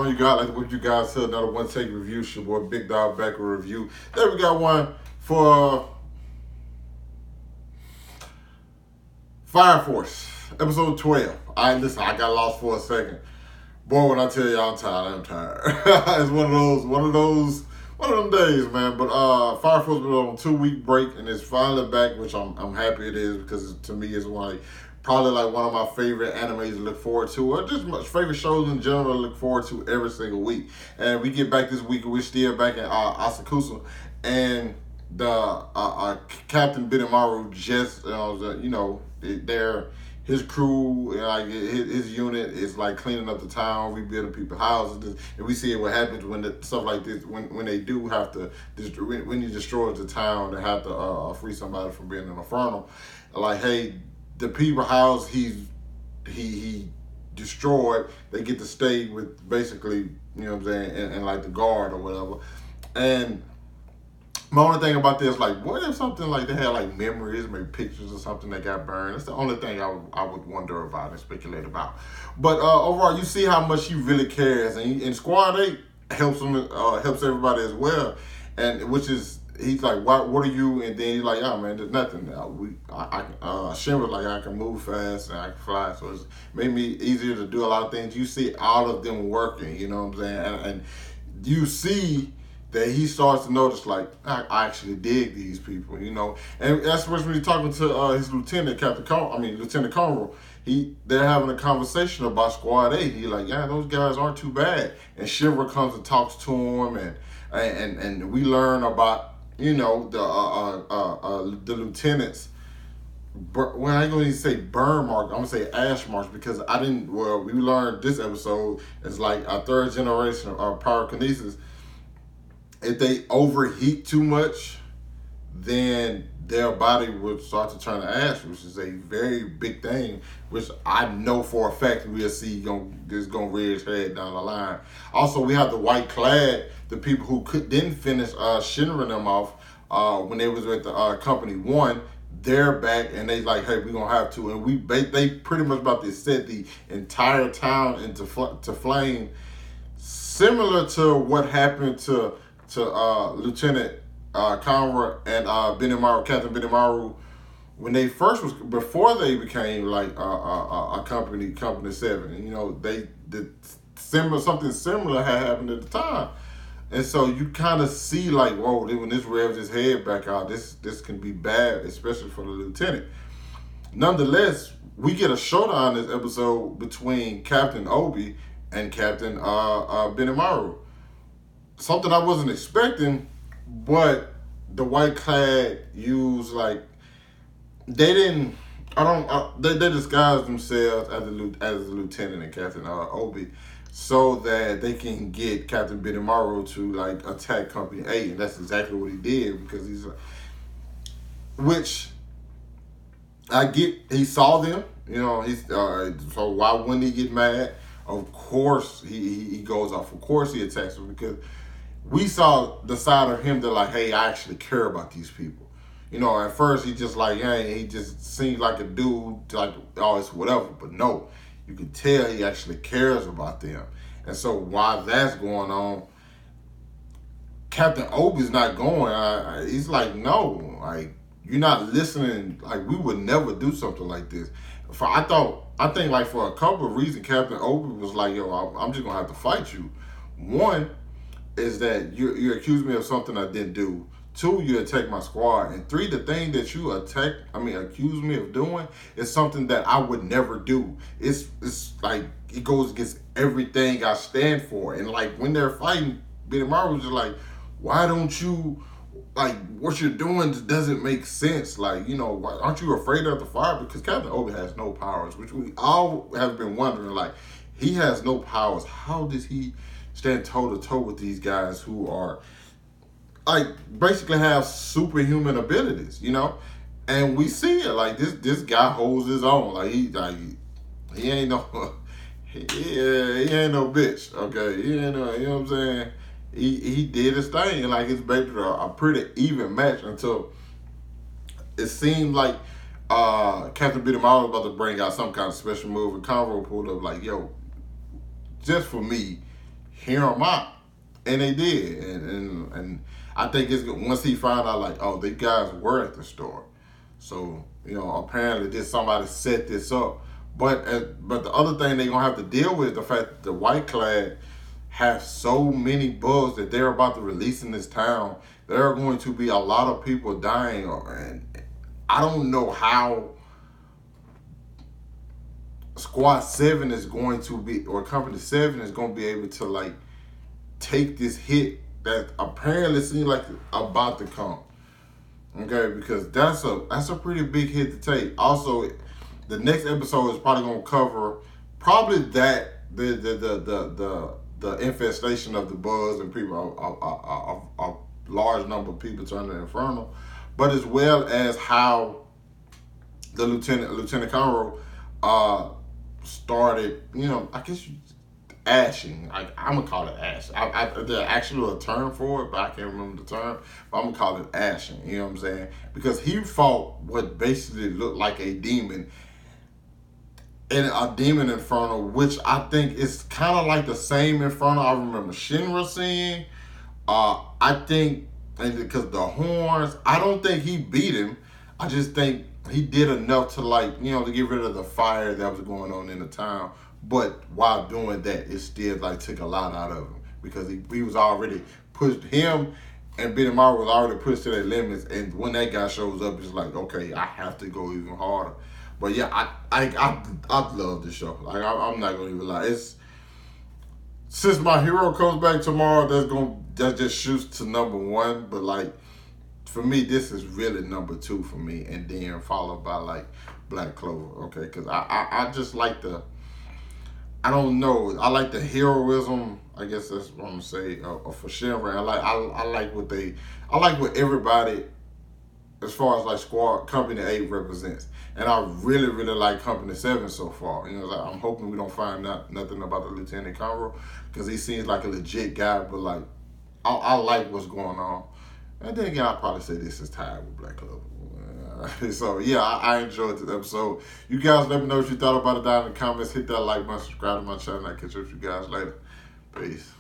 on, you guys? Like what you guys said, another one take review. It's your boy Big Dog back with a review. Then we got one for Fire Force, episode 12. Listen, I got lost for a second. Boy, when I tell you I'm tired, I'm tired. It's one of them days, man. But Fire Force been on a 2-week break and it's finally back, which I'm happy it is because to me it's probably like one of my favorite animes to look forward to, or just my favorite shows in general to look forward to every single week. And we get back this week, we're still back in Asakusa, and the Captain Benimaru just his crew, like his unit is like cleaning up the town, rebuilding people's houses, and we see what happens when stuff like this, when they do have to, when he destroys the town, they have to free somebody from being an inferno. Like, hey, the people house he destroyed, they get to stay with basically, you know what I'm saying, and like the guard or whatever. And my only thing about this, like, what if something like they had like memories, maybe pictures or something that got burned? That's the only thing I would wonder about and speculate about. But overall, you see how much he really cares, and Squad 8 helps him, helps everybody as well, and which is. He's like, what are you? And then he's like, oh man, there's nothing. Shin was like, I can move fast and I can fly. So it's made me easier to do a lot of things. You see all of them working, you know what I'm saying? And you see that he starts to notice, like, I actually dig these people, you know? And that's when he's talking to his lieutenant, Lieutenant Colonel. They're having a conversation about Squad 8. He's like, yeah, those guys aren't too bad. And Shiver comes and talks to him, and we learn about, you know, the lieutenants. Well, I ain't gonna even say burn mark. I'm gonna say ash marks because we learned this episode is like a third generation of pyrokinesis. If they overheat too much, then their body would start to turn to ash, which is a very big thing, which I know for a fact we'll see is going to rear its head down the line. Also, we have the white clad, the people who didn't finish Shinron them off when they was with the Company 1. They're back and they like, hey, we're going to have to. And they pretty much about to set the entire town into flame, similar to what happened to Lieutenant Conra and Captain Benimaru, when they before they became like a company 7. You know, something similar had happened at the time, and so you kind of see like, whoa, when this revs his head back out, this can be bad, especially for the lieutenant. Nonetheless, we get a showdown this episode between Captain Obi and Captain Benimaru. Something I wasn't expecting, but the white clad used like they disguised themselves as the lieutenant and Captain Obi, so that they can get Captain Benimaru to like attack Company 8, and that's exactly what he did because which I get. He saw them, you know. So why wouldn't he get mad? Of course he goes off. Of course he attacks them because we saw the side of him that like, hey, I actually care about these people. You know, at first he just like, hey, he just seemed like a dude, like, oh, it's whatever. But no, you can tell he actually cares about them. And so while that's going on, Captain Obi's not going. He's like, no, like, you're not listening. Like, we would never do something like this. I think like for a couple of reasons, Captain Obi was like, yo, I'm just going to have to fight you. One is that you accuse me of something I didn't do. 2, you attack my squad. And 3, the thing that you accuse me of doing is something that I would never do. It's like, it goes against everything I stand for. And like, when they're fighting, Benimaru was just like, why don't you, like, what you're doing doesn't make sense. Like, you know, why aren't you afraid of the fire? Because Captain Obi has no powers, which we all have been wondering, like, he has no powers. How does he stand toe-to-toe with these guys who are, like, basically have superhuman abilities, you know? And we see it. Like, this guy holds his own. Like, he ain't no, he ain't no bitch, okay? He ain't no, you know what I'm saying? He did his thing, and, like, it's basically a pretty even match until it seemed like Captain Benimaru was about to bring out some kind of special move, and Convo pulled up like, yo, just for me, hear him out, and they did. And I think it's once he found out like, oh, these guys were at the store, so apparently did somebody set this up. But the other thing they're gonna have to deal with is the fact that the White Clad have so many bugs that they're about to release in this town. There are going to be a lot of people dying, and I don't know how Squad 7 is going to be, or Company 7 is going to be able to like take this hit that apparently seems like about to come. Okay, because that's a pretty big hit to take. Also, the next episode is probably going to cover probably that the infestation of the bugs and people, a large number of people turning infernal, but as well as how the Lieutenant Conroe started, I guess ashing. I'm gonna call it ash. There's actually a term for it, but I can't remember the term. But I'm gonna call it ashing. You know what I'm saying? Because he fought what basically looked like a demon, in a demon inferno, which I think is kind of like the same inferno I remember Shinra seeing. I think, and because the horns, I don't think he beat him. I just think he did enough to to get rid of the fire that was going on in the town. But while doing that, it still took a lot out of him because he was already pushed. Him and Benimaru was already pushed to their limits, and when that guy shows up, it's like, okay, I have to go even harder. But yeah, I love this show. I'm not gonna even lie. Since my hero comes back tomorrow, that just shoots to number 1. But for me, this is really number 2 for me, and then followed by Black Clover. Okay, because I just like I don't know. I like the heroism. I guess that's what I'm gonna say for Shinra. I like what everybody, as far as Squad Company 8 represents, and I really like Company 7 so far. I'm hoping we don't find out nothing about the Lieutenant Conroe because he seems like a legit guy. But I like what's going on. And then again, I'll probably say this is tied with Black Clover. So yeah, I enjoyed this episode. You guys let me know what you thought about it down in the comments. Hit that like button, subscribe to my channel. I'll catch up with you guys later. Peace.